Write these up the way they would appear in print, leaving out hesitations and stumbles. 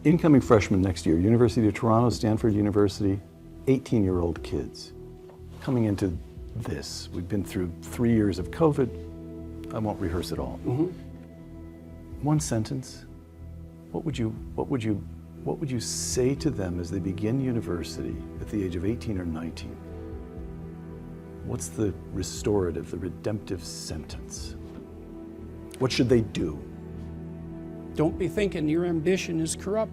Incoming freshmen next year, University of Toronto, Stanford University, 18-year-old kids coming into this. We've been through 3 years of COVID. I won't rehearse it all. Mm-hmm. One sentence. What would you say to them as they begin university at the age of 18 or 19? What's the restorative, the redemptive sentence? What should they do? Don't be thinking your ambition is corrupt.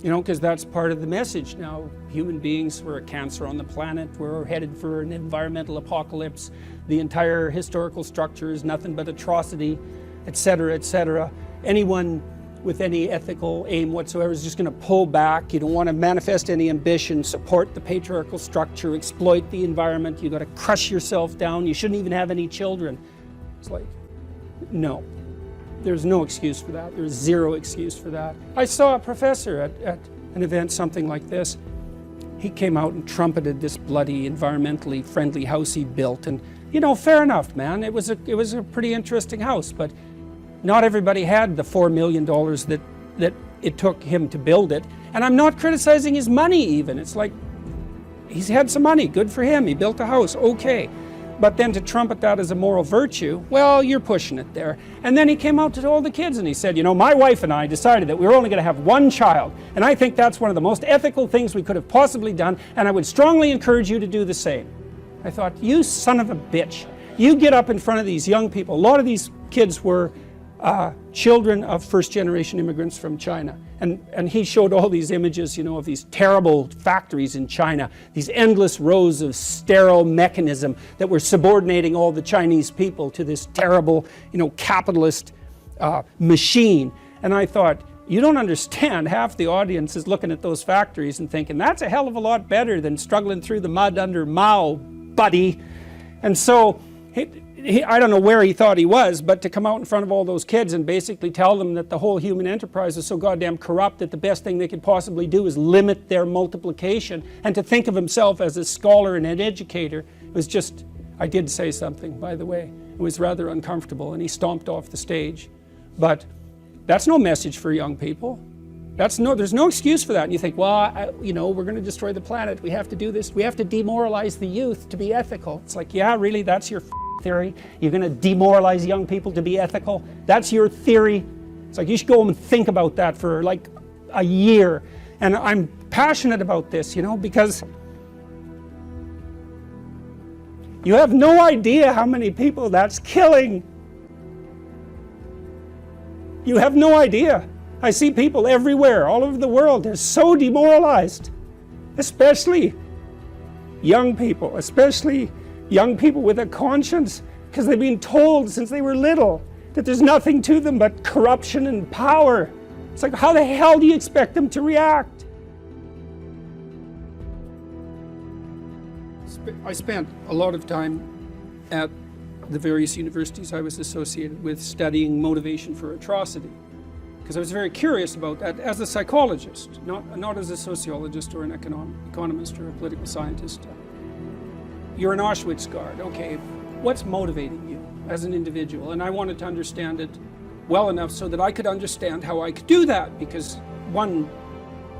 You know, because that's part of the message now. Human beings, we're a cancer on the planet. We're headed for an environmental apocalypse. The entire historical structure is nothing but atrocity, etc., etc. Anyone with any ethical aim whatsoever is just going to pull back. You don't want to manifest any ambition, support the patriarchal structure, exploit the environment. You've got to crush yourself down. You shouldn't even have any children. It's like, no. There's no excuse for that. There's zero excuse for that. I saw a professor at an event, something like this. He came out and trumpeted this bloody, environmentally friendly house he built. And, you know, fair enough, man. It was a pretty interesting house, but not everybody had the $4 million that it took him to build it. And I'm not criticizing his money even. It's like, he's had some money, good for him. He built a house, okay. But then to trumpet that as a moral virtue, well, you're pushing it there. And then he came out to all the kids and he said, you know, my wife and I decided that we were only going to have one child. And I think that's one of the most ethical things we could have possibly done. And I would strongly encourage you to do the same. I thought, you son of a bitch. You get up in front of these young people. A lot of these kids were children of first-generation immigrants from China. And he showed all these images, you know, of these terrible factories in China, these endless rows of sterile mechanism that were subordinating all the Chinese people to this terrible, you know, capitalist machine. And I thought, you don't understand. Half the audience is looking at those factories and thinking, that's a hell of a lot better than struggling through the mud under Mao, buddy. And so, I don't know where he thought he was, but to come out in front of all those kids and basically tell them that the whole human enterprise is so goddamn corrupt that the best thing they could possibly do is limit their multiplication, and to think of himself as a scholar and an educator, it was just, I did say something, by the way. It was rather uncomfortable, and he stomped off the stage. But that's no message for young people. There's no excuse for that. And you think, well, you know, we're going to destroy the planet. We have to do this. We have to demoralize the youth to be ethical. It's like, yeah, really, that's your theory? You're going to demoralize young people to be ethical? That's your theory? It's like, you should go home and think about that for like a year. And I'm passionate about this, you know, because you have no idea how many people that's killing. You have no idea. I see people everywhere, all over the world. They're so demoralized, especially young people, especially young people with a conscience, because they've been told since they were little that there's nothing to them but corruption and power. It's like, how the hell do you expect them to react? I spent a lot of time at the various universities I was associated with studying motivation for atrocity, because I was very curious about that as a psychologist, not as a sociologist or an economist or a political scientist. You're an Auschwitz guard. Okay, what's motivating you as an individual? And I wanted to understand it well enough so that I could understand how I could do that, because one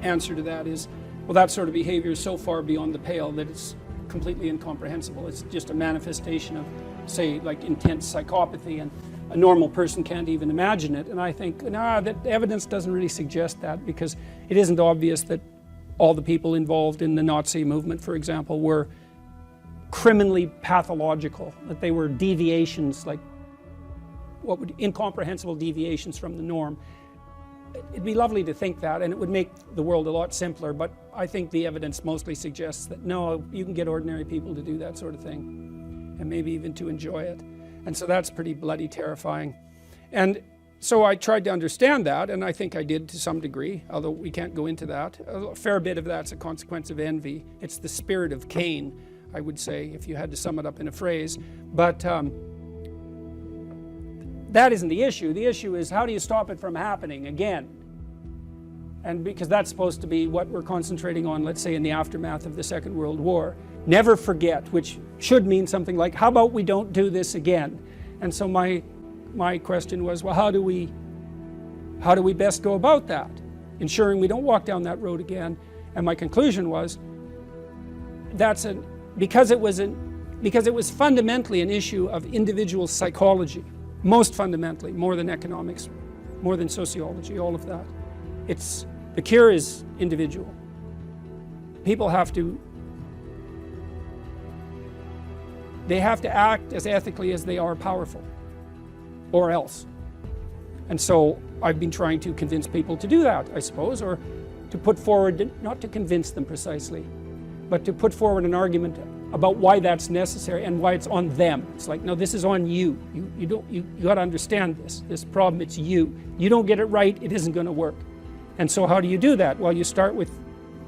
answer to that is, well, that sort of behavior is so far beyond the pale that it's completely incomprehensible. It's just a manifestation of, say, like intense psychopathy, and a normal person can't even imagine it. And I think, nah, that evidence doesn't really suggest that, because it isn't obvious that all the people involved in the Nazi movement, for example, were criminally pathological, that they were deviations, like incomprehensible deviations from the norm. It'd be lovely to think that, and it would make the world a lot simpler, but I think the evidence mostly suggests that no, you can get ordinary people to do that sort of thing, and maybe even to enjoy it. And so that's pretty bloody terrifying. And so I tried to understand that, and I think I did to some degree, although we can't go into that. A fair bit of that's a consequence of envy. It's the spirit of Cain, I would say, if you had to sum it up in a phrase. But that isn't the issue. The issue is, how do you stop it from happening again? And because that's supposed to be what we're concentrating on, let's say, in the aftermath of the Second World War. Never forget, which should mean something like, how about we don't do this again? And so my question was, well, how do we how do we best go about that, ensuring we don't walk down that road again? And my conclusion was, because it was fundamentally an issue of individual psychology, most fundamentally, more than economics, more than sociology, all of that. The cure is individual. People have to act as ethically as they are powerful, or else. And so I've been trying to convince people to do that, I suppose, or to put forward, not to convince them precisely, but to put forward an argument about why that's necessary and why it's on them. It's like, no, this is on you. You got to understand this problem. It's you. You don't get it right, it isn't going to work. And so how do you do that? Well, you start with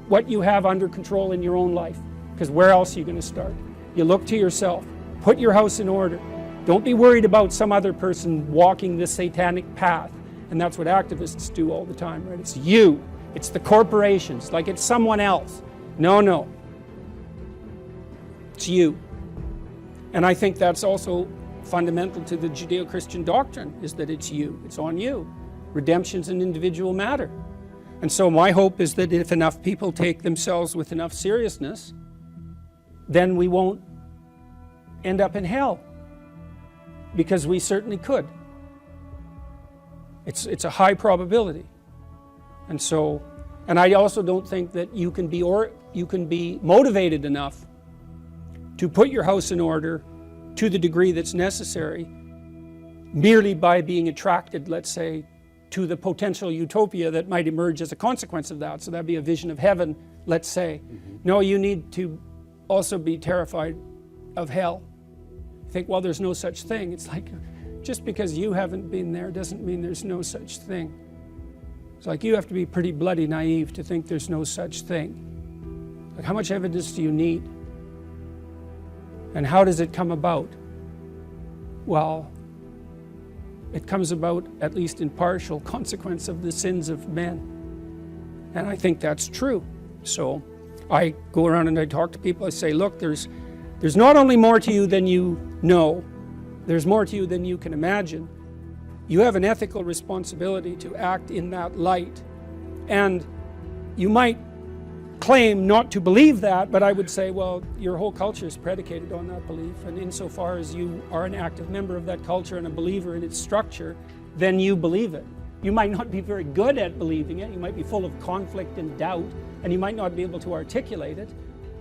what you have under control in your own life, because where else are you going to start? You look to yourself. Put your house in order. Don't be worried about some other person walking this satanic path. And that's what activists do all the time, right? It's you. It's the corporations, like it's someone else. No. It's you. And I think that's also fundamental to the Judeo-Christian doctrine, is that it's you. It's on you. Redemption's an individual matter. And so my hope is that if enough people take themselves with enough seriousness, then we won't end up in hell. Because we certainly could. It's a high probability. And I also don't think that you can be motivated enough to put your house in order to the degree that's necessary merely by being attracted, let's say, to the potential utopia that might emerge as a consequence of that. So that'd be a vision of heaven, let's say. No, you need to also be terrified of hell. Think, well, there's no such thing. It's like, just because you haven't been there doesn't mean there's no such thing. It's like you have to be pretty bloody naive to think there's no such thing. Like, how much evidence do you need? And how does it come about? Well, it comes about, at least in partial consequence, of the sins of men. And I think that's true. So I go around and I talk to people. I say, look, there's not only more to you than you know, there's more to you than you can imagine. You have an ethical responsibility to act in that light. And you might claim not to believe that, but I would say, well, your whole culture is predicated on that belief. And insofar as you are an active member of that culture and a believer in its structure, then you believe it. You might not be very good at believing it. You might be full of conflict and doubt, and you might not be able to articulate it,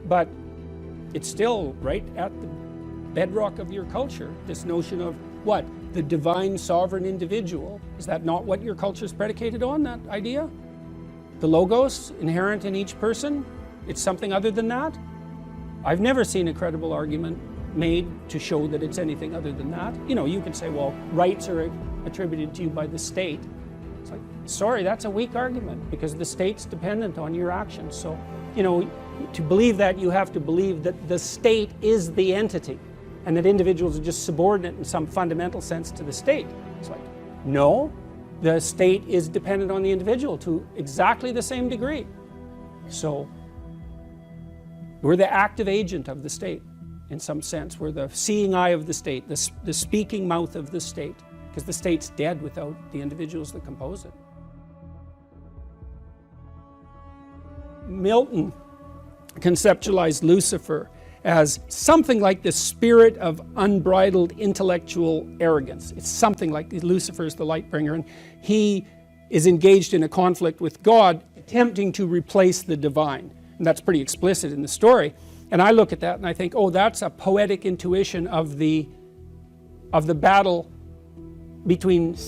but it's still right at the bedrock of your culture, this notion of what? The divine sovereign individual. Is that not what your culture is predicated on, that idea? The logos inherent in each person? It's something other than that? I've never seen a credible argument made to show that it's anything other than that. You know, you can say, well, rights are attributed to you by the state. It's like, sorry, that's a weak argument, because the state's dependent on your actions. So, you know, to believe that, you have to believe that the state is the entity, and that individuals are just subordinate in some fundamental sense to the state. It's like, no, the state is dependent on the individual to exactly the same degree. So we're the active agent of the state in some sense. We're the seeing eye of the state, the speaking mouth of the state, because the state's dead without the individuals that compose it. Milton conceptualized Lucifer as something like the spirit of unbridled intellectual arrogance. It's something like Lucifer is the light bringer, and he is engaged in a conflict with God, attempting to replace the divine. And that's pretty explicit in the story. And I look at that and I think, oh, that's a poetic intuition of the battle between the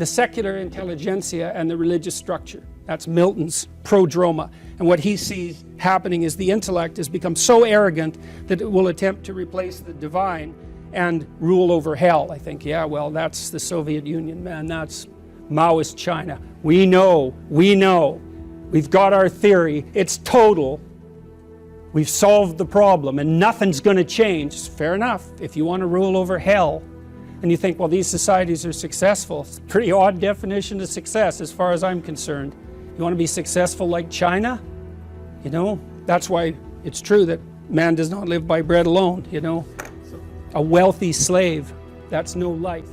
secular intelligentsia and the religious structure. That's Milton's prodroma. And what he sees happening is the intellect has become so arrogant that it will attempt to replace the divine and rule over hell. I think, yeah, well, that's the Soviet Union, man. That's Maoist China. We know. We've got our theory. It's total. We've solved the problem and nothing's going to change. Fair enough. If you want to rule over hell and you think, well, these societies are successful. It's a pretty odd definition of success as far as I'm concerned. You want to be successful like China? You know, that's why it's true that man does not live by bread alone, you know. A wealthy slave, that's no life.